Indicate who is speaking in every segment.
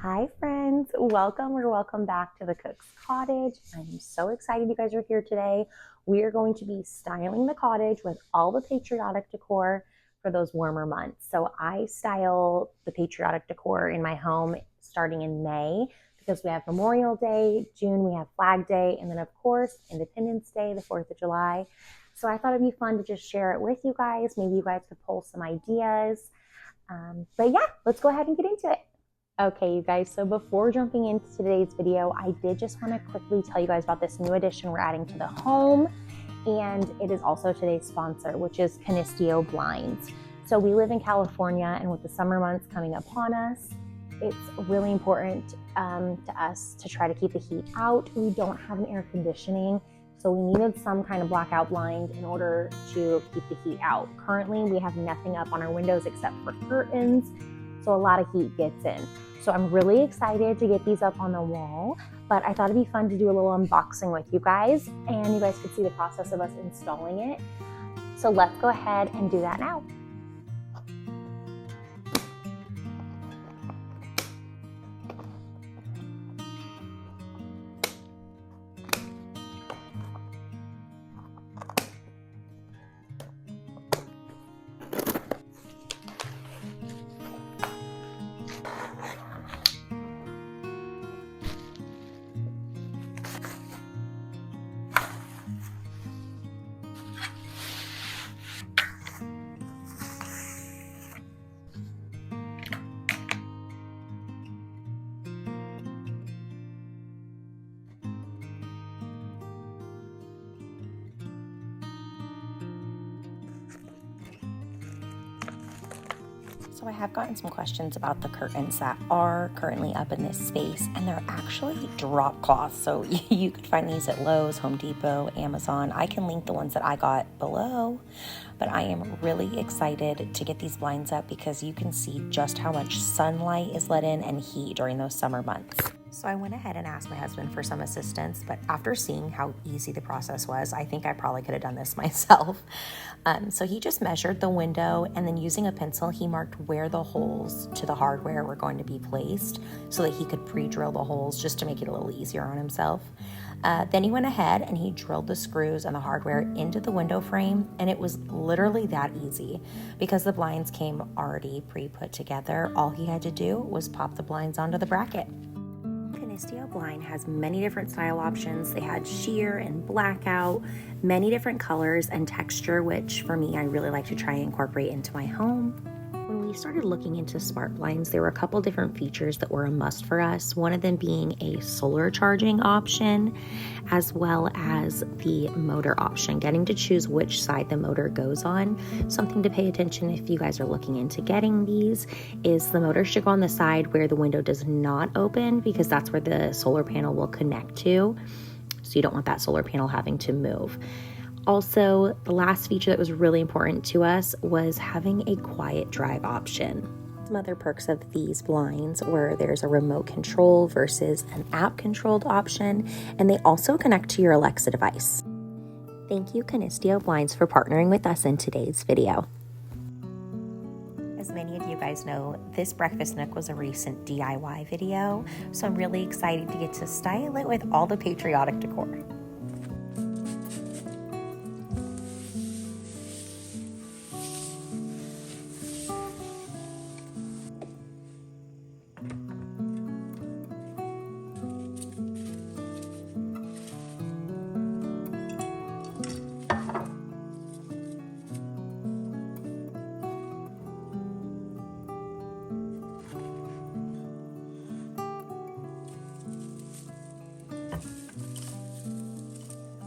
Speaker 1: Hi friends, welcome back to the Cook's Cottage. I'm so excited you guys are here today. We are going to be styling the cottage with all the patriotic decor for those warmer months. So I style the patriotic decor in my home starting in May because we have Memorial Day, June we have Flag Day, and then of course Independence Day, the 4th of July. So I thought it'd be fun to just share it with you guys. Maybe you guys could pull some ideas. But yeah, let's go ahead and get into it. Okay, you guys, so before jumping into today's video, I did just want to quickly tell you guys about this new addition we're adding to the home, and it is also today's sponsor, which is Canisteo Blinds. So we live in California, and with the summer months coming upon us, it's really important to us to try to keep the heat out. We don't have an air conditioning, so we needed some kind of blackout blind in order to keep the heat out. Currently, we have nothing up on our windows except for curtains, so a lot of heat gets in. So I'm really excited to get these up on the wall, but I thought it'd be fun to do a little unboxing with you guys, and you guys could see the process of us installing it. So let's go ahead and do that now.
Speaker 2: So I have gotten some questions about the curtains that are currently up in this space, and they're actually drop cloths. So you could find these at Lowe's, Home Depot, Amazon. I can link the ones that I got below, but I am really excited to get these blinds up because you can see just how much sunlight is let in and heat during those summer months. So I went ahead and asked my husband for some assistance, but after seeing how easy the process was, I think I probably could have done this myself. So he just measured the window, and then using a pencil, he marked where the holes to the hardware were going to be placed so that he could pre-drill the holes just to make it a little easier on himself. Then he went ahead and he drilled the screws and the hardware into the window frame, and it was literally that easy because the blinds came already pre-put together. All he had to do was pop the blinds onto the bracket. Canisteo blind has many different style options. They had sheer and blackout, many different colors and texture, which for me, I really like to try and incorporate into my home. When we started looking into smart blinds, there were a couple different features that were a must for us. One of them being a solar charging option, as well as the motor option, getting to choose which side the motor goes on. Something to pay attention if you guys are looking into getting these is the motor should go on the side where the window does not open, because that's where the solar panel will connect to. So you don't want that solar panel having to move. Also, the last feature that was really important to us was having a quiet drive option. Some other perks of these blinds were there's a remote control versus an app controlled option, and they also connect to your Alexa device. Thank you, Canisteo Blinds, for partnering with us in today's video. As many of you guys know, this breakfast nook was a recent DIY video, so I'm really excited to get to style it with all the patriotic decor.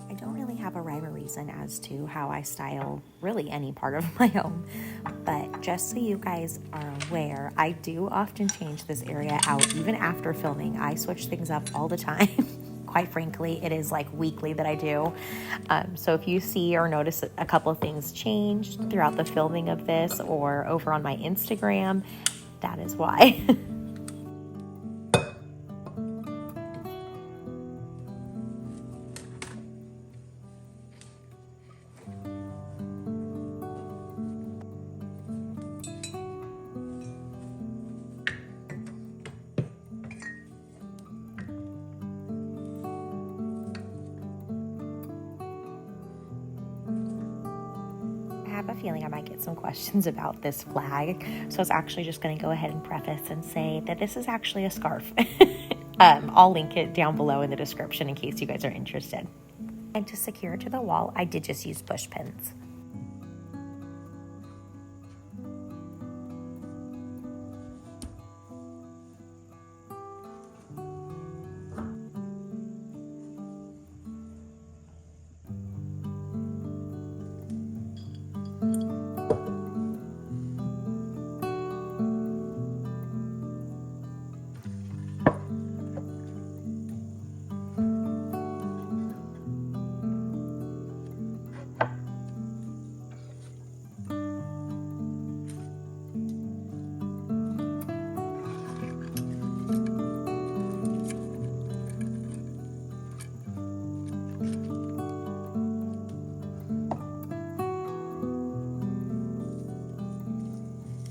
Speaker 2: I don't really have a rhyme or reason as to how I style really any part of my home, but just so you guys are aware, I do often change this area out even after filming. I switch things up all the time. Quite frankly, it is like weekly that I do. So if you see or notice a couple of things changed throughout the filming of this or over on my Instagram, that is why. have a feeling I might get some questions about this flag. So I was actually just going to go ahead and preface and say that this is actually a scarf. I'll link it down below in the description in case you guys are interested. And to secure it to the wall, I did just use push pins.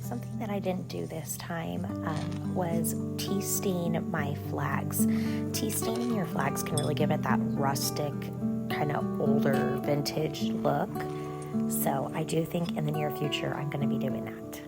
Speaker 2: Something that I didn't do this time was tea stain my flags. Tea staining your flags can really give it that rustic, kind of older vintage look. So I do think in the near future I'm going to be doing that.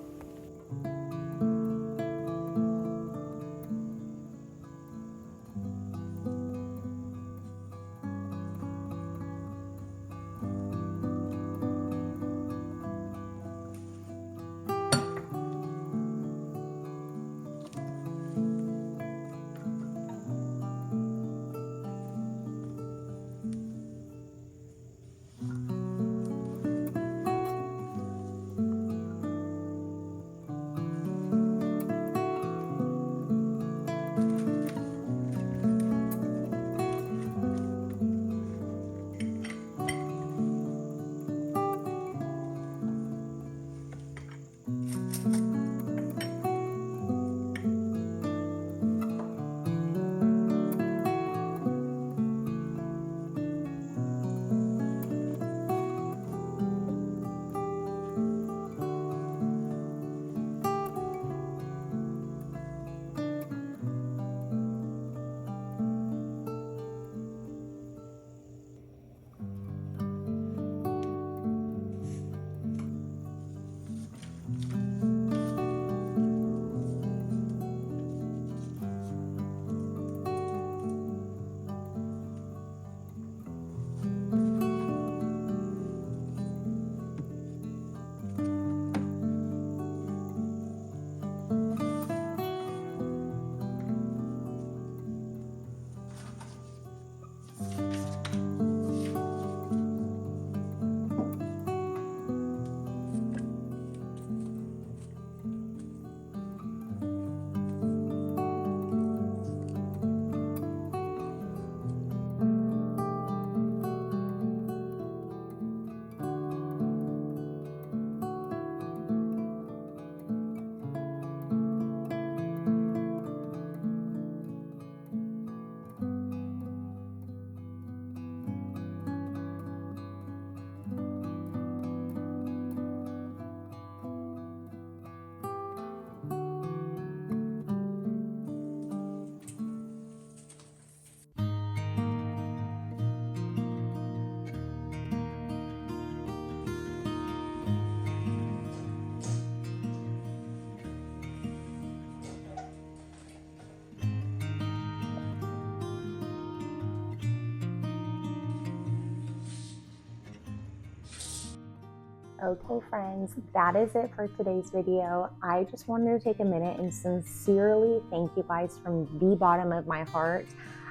Speaker 1: Okay friends, that is it for today's video. I just wanted to take a minute and sincerely thank you guys from the bottom of my heart.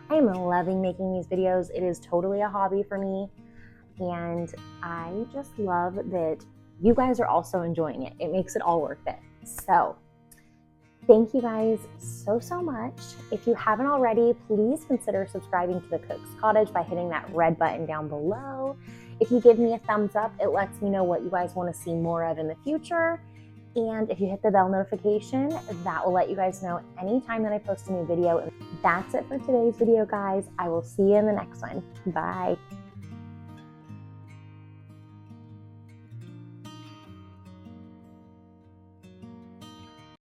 Speaker 1: I am loving making these videos. It is totally a hobby for me, and I just love that you guys are also enjoying it. It makes it all worth it. So thank you guys so much. If you haven't already, please consider subscribing to the Cook's Cottage by hitting that red button down below. If you give me a thumbs up, it lets me know what you guys want to see more of in the future. And if you hit the bell notification, that will let you guys know anytime that I post a new video. And that's it for today's video, guys. I will see you in the next one. Bye.